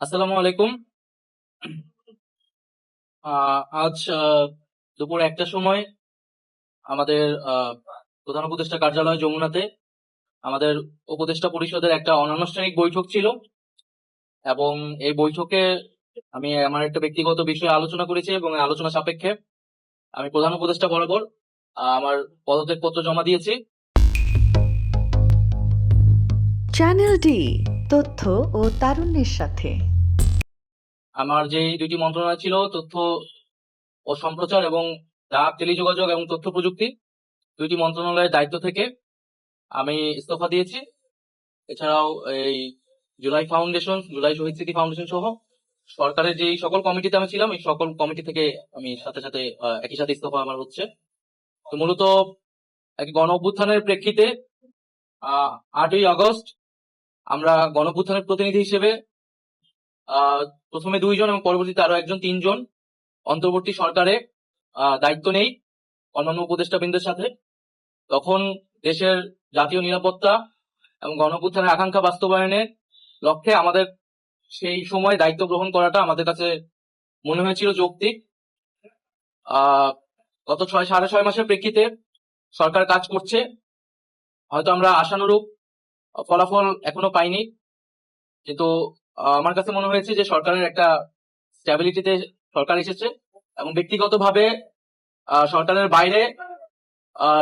আসসালামু আলাইকুম। আজ দুপুর ১টার সময় আমাদের প্রধান উপদেষ্টা কার্যালয় যমুনাতে আমাদের উপদেষ্টা পরিষদের একটা অনানুষ্ঠানিক বৈঠক ছিল এবং এই বৈঠকে আমি আমার একটা ব্যক্তিগত বিষয়ে আলোচনা করেছি এবং এই আলোচনা সাপেক্ষে আমি প্রধান উপদেষ্টা বরাবর আমার পদত্যাগপত্র জমা দিয়েছি। চ্যানেল ডি, তথ্য ও তারুণ্যের সাথে। আমার যে দুইটি মন্ত্রণালয় ছিল, তথ্য ও সম্প্রচার এবং ডাক, টেলিযোগাযোগ এবং তথ্য প্রযুক্তি, দুইটি মন্ত্রণালয়ের দায়িত্ব থেকে আমি ইস্তফা দিয়েছি। এছাড়াও এই জুলাই শহীদ স্মৃতি ফাউন্ডেশন সহ সরকারের যে সকল কমিটিতে আমি ছিলাম, এই সকল কমিটি থেকে আমি সাথে সাথে একই সাথে ইস্তফা আমার হচ্ছে। তো মূলত এক গণ অভ্যুত্থানের প্রেক্ষিতে ৮ই আগস্ট আমরা গণ অভ্যুত্থানের প্রতিনিধি হিসেবে প্রথমে ২ জন এবং পরবর্তীতে আরো একজন ৩ জন অন্তর্বর্তী সরকারে দায়িত্ব নেই অন্যান্য উপদেষ্টাবৃন্দের সাথে। তখন দেশের জাতীয় নিরাপত্তা এবং গণ অভ্যুত্থানের আকাঙ্ক্ষা বাস্তবায়নের লক্ষ্যে আমাদের সেই সময় দায়িত্ব গ্রহণ করাটা আমাদের কাছে মনে হয়েছিল যৌক্তিক। গত সাড়ে ৬ মাসের প্রেক্ষিতে সরকার কাজ করছে, হয়তো আমরা আশানুরূপ ফলাফল এখনো পাইনি, কিন্তু আমার কাছে মনে হয়েছে যে সরকারের একটা স্ট্যাবিলিটিতে সরকার এসেছে এবং ব্যক্তিগতভাবে সরকারের বাইরে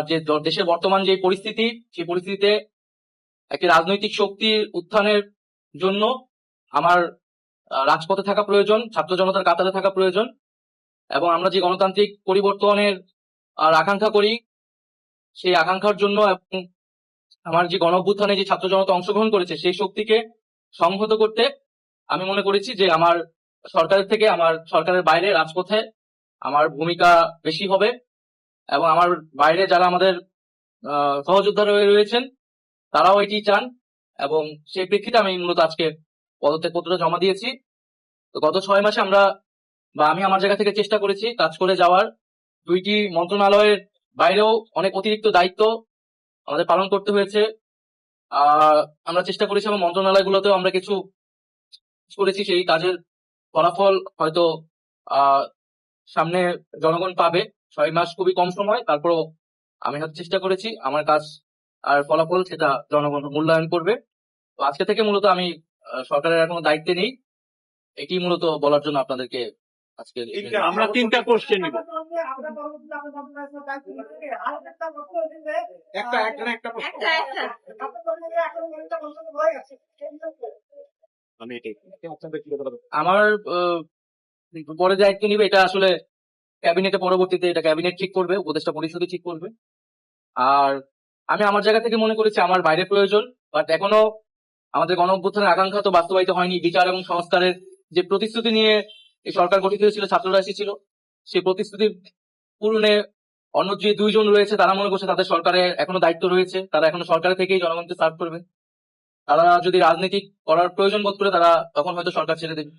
যে দেশের বর্তমান যে পরিস্থিতি, সেই পরিস্থিতিতে একটি রাজনৈতিক শক্তির উত্থানের জন্য আমার রাজপথে থাকা প্রয়োজন, ছাত্র জনতার কাতারে থাকা প্রয়োজন এবং আমরা যে গণতান্ত্রিক পরিবর্তনের আকাঙ্ক্ষা করি, সেই আকাঙ্ক্ষার জন্য এবং আমার যে গণ অভ্যুত্থানে যে ছাত্র জনতা অংশগ্রহণ করেছে সেই শক্তিকে সংহত করতে আমি মনে করেছি যে আমার সরকারের থেকে আমার সরকারের বাইরে রাজপথে আমার ভূমিকা বেশি হবে এবং আমার বাইরে যারা আমাদের সহযোদ্ধা রয়েছেন তারাও এটি চান এবং সেই প্রেক্ষিতে আমি মূলত আজকে পদত্যাগপত্রটা জমা দিয়েছি। তো গত ৬ মাসে আমি আমার জায়গা থেকে চেষ্টা করেছি কাজ করে যাওয়ার। ২টি মন্ত্রণালয়ের বাইরেও অনেক অতিরিক্ত দায়িত্ব আমাদের পালন করতে হয়েছে। আমরা চেষ্টা করেছি এবং মন্ত্রণালয়গুলোতেও আমরা কিছু করেছি, সেই কাজের ফলাফল হয়তো সামনে জনগণ পাবে। ৬ মাস খুবই কম সময়, তারপরও আমি হয়তো চেষ্টা করেছি, আমার কাজ আর ফলাফল সেটা জনগণ মূল্যায়ন করবে। তো আজকে থেকে মূলত আমি সরকারের এখনো দায়িত্বে নেই, এটি মূলত বলার জন্য আপনাদেরকে আজকে আমরা ৩টা কোশ্চেন নিব। আমার পরে দায়িত্ব নিবে এটা আসলে ক্যাবিনেটে, পরবর্তীতে এটা ক্যাবিনেট ঠিক করবে, উপদেষ্টা পরিষদই ঠিক করবে। আর আমি আমার জায়গা থেকে মনে করেছি আমার বাইরে প্রয়োজন, বাট এখনো আমাদের গণ অভ্যুত্থানের আকাঙ্ক্ষা তো বাস্তবায়িত হয়নি। বিচার এবং সংস্কারের যে প্রতিশ্রুতি নিয়ে এই সরকার গঠিত হয়েছিল, ছাত্ররা এসেছিল, সেই প্রতিশ্রুতি পূরণে অন্য যে ২ জন রয়েছে তারা মনে করছে তাদের সরকারে এখনো দায়িত্ব রয়েছে, তারা এখনো সরকারের থেকেই জনগণকে সার্ভ করবে। তারা যদি রাজনীতি করার প্রয়োজন বোধ করে তারা তখন হয়তো সরকার ছেড়ে দেবে।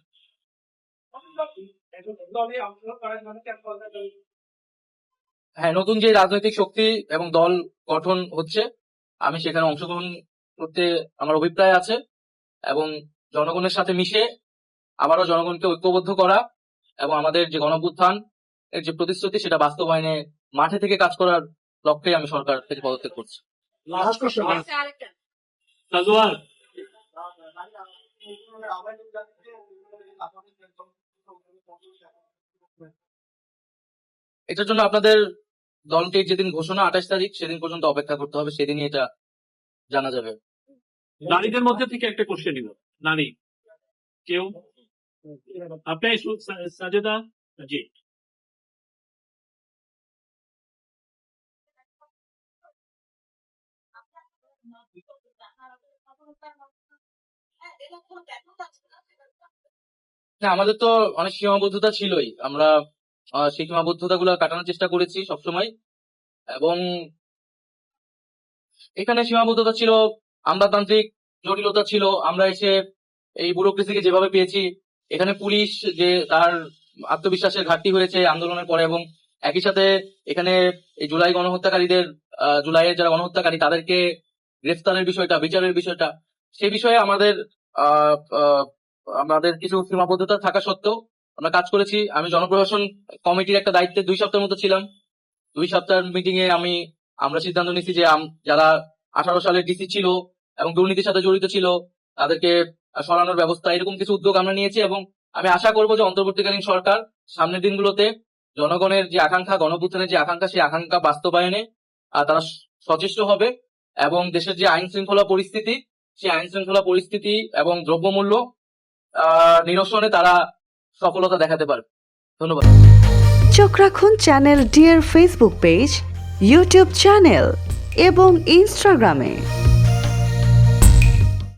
হ্যাঁ, নতুন যে রাজনৈতিক শক্তি এবং দল গঠন হচ্ছে, আমি সেখানে অংশগ্রহণ করতে আমার অভিপ্রায় আছে এবং জনগণের সাথে মিশে আবারও জনগণকে ঐক্যবদ্ধ করা এবং আমাদের যে গণঅভ্যুত্থান এর যে প্রতিশ্রুতি সেটা বাস্তবায়নে মাঠে থেকে কাজ করার লক্ষ্যে আমি সরকার থেকে পদত্যাগ করছি। সাজওয়ার, এটার জন্য আপনাদের দলটির যেদিন ঘোষণা ২৮ তারিখ, সেদিন পর্যন্ত অপেক্ষা করতে হবে, সেদিনই এটা জানা যাবে। নারীদের মধ্যে থেকে একটা কোশ্চেন নিব। নারী কেউ? আপনি সাজেদা জি। না, আমাদের তো অনেক সীমাবদ্ধতা ছিলই, আমরা সেই সীমাবদ্ধতা গুলো কাটানোর চেষ্টা করেছি সবসময় এবং এখানে সীমাবদ্ধতা ছিল, আমলাতান্ত্রিক জটিলতা ছিল। আমরা এসে এই ব্যুরোক্রেসিকে যেভাবে পেয়েছি, এখানে পুলিশ যে তার আত্মবিশ্বাসের ঘাটতি হয়েছে আন্দোলনের পরে এবং একই সাথে এখানে এই জুলাই গণহত্যাকারীদের, জুলাইয়ের যারা গণহত্যাকারী তাদেরকে গ্রেফতারের বিষয়টা, বিচারের বিষয়টা, সেই বিষয়ে আমাদের আহ, আহ, আমাদের কিছু সীমাবদ্ধতা থাকা সত্ত্বেও আমরা কাজ করেছি। আমি জনপ্রশাসন কমিটির একটা দায়িত্বে 2 সপ্তাহের মতো ছিলাম। 2 সপ্তাহের মিটিং এ আমরা সিদ্ধান্ত নিয়েছি যে যারা 18 সালের ডিসি ছিল এবং দুর্নীতির সাথে জড়িত ছিল তাদেরকে সরানোর ব্যবস্থা, এরকম কিছু উদ্যোগ আমরা নিয়েছি। এবং আমি আশা করব যে অন্তর্বর্তীকালীন সরকার সামনের দিনগুলোতে জনগণের যে আকাঙ্ক্ষা, গণঅভ্যুত্থানের যে আকাঙ্ক্ষা, সেই আকাঙ্ক্ষা বাস্তবায়নে তারা সচেষ্ট হবে এবং দেশের যে আইন শৃঙ্খলা পরিস্থিতি, সেই আইন শৃঙ্খলা পরিস্থিতি এবং দ্রব্যমূল্য নিরসনে তারা সফলতা দেখাতে পারবে। ধন্যবাদ। চোখ রাখুন চ্যানেল ডি এর ফেসবুক পেজ, ইউটিউব চ্যানেল এবং ইনস্টাগ্রামে।